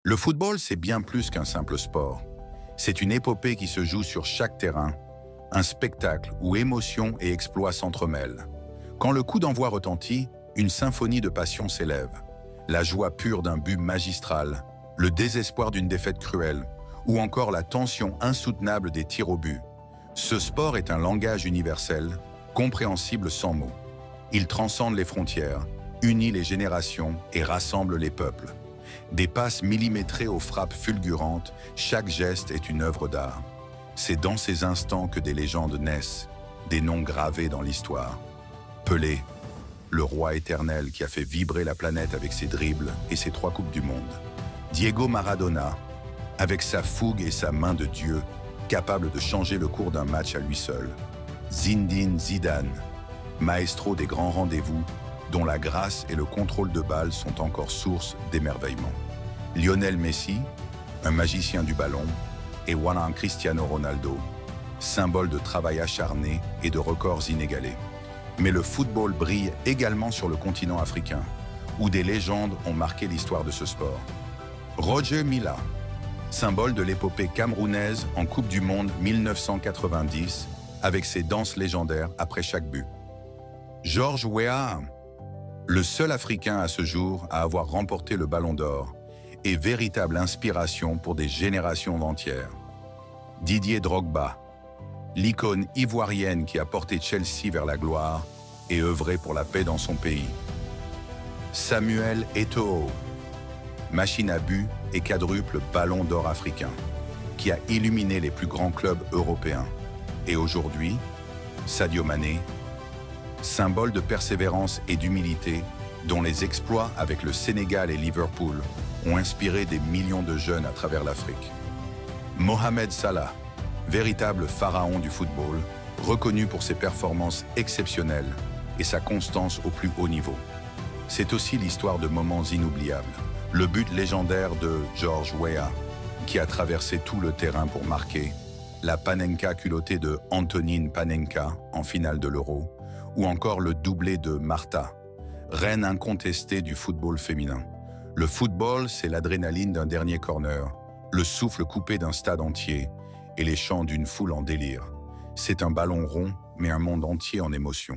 Le football, c'est bien plus qu'un simple sport. C'est une épopée qui se joue sur chaque terrain, un spectacle où émotion et exploit s'entremêlent. Quand le coup d'envoi retentit, une symphonie de passion s'élève. La joie pure d'un but magistral, le désespoir d'une défaite cruelle, ou encore la tension insoutenable des tirs au but. Ce sport est un langage universel, compréhensible sans mots. Il transcende les frontières, unit les générations et rassemble les peuples. Des passes millimétrées aux frappes fulgurantes, chaque geste est une œuvre d'art. C'est dans ces instants que des légendes naissent, des noms gravés dans l'histoire. Pelé, le roi éternel qui a fait vibrer la planète avec ses dribbles et ses 3 coupes du monde. Diego Maradona, avec sa fougue et sa main de Dieu, capable de changer le cours d'un match à lui seul. Zinedine Zidane, maestro des grands rendez-vous, dont la grâce et le contrôle de balle sont encore source d'émerveillement. Lionel Messi, un magicien du ballon, et Juan Cristiano Ronaldo, symbole de travail acharné et de records inégalés. Mais le football brille également sur le continent africain, où des légendes ont marqué l'histoire de ce sport. Roger Milla, symbole de l'épopée camerounaise en Coupe du Monde 1990, avec ses danses légendaires après chaque but. George Weah, le seul Africain à ce jour à avoir remporté le Ballon d'Or, et véritable inspiration pour des générations entières. Didier Drogba, l'icône ivoirienne qui a porté Chelsea vers la gloire et œuvré pour la paix dans son pays. Samuel Eto'o, machine à but et quadruple Ballon d'Or africain, qui a illuminé les plus grands clubs européens. Et aujourd'hui, Sadio Mané, symbole de persévérance et d'humilité, dont les exploits avec le Sénégal et Liverpool ont inspiré des millions de jeunes à travers l'Afrique. Mohamed Salah, véritable pharaon du football, reconnu pour ses performances exceptionnelles et sa constance au plus haut niveau. C'est aussi l'histoire de moments inoubliables. Le but légendaire de George Weah, qui a traversé tout le terrain pour marquer, la Panenka culottée de Antonine Panenka en finale de l'Euro, ou encore le doublé de Marta, reine incontestée du football féminin. Le football, c'est l'adrénaline d'un dernier corner, le souffle coupé d'un stade entier et les chants d'une foule en délire. C'est un ballon rond, mais un monde entier en émotion.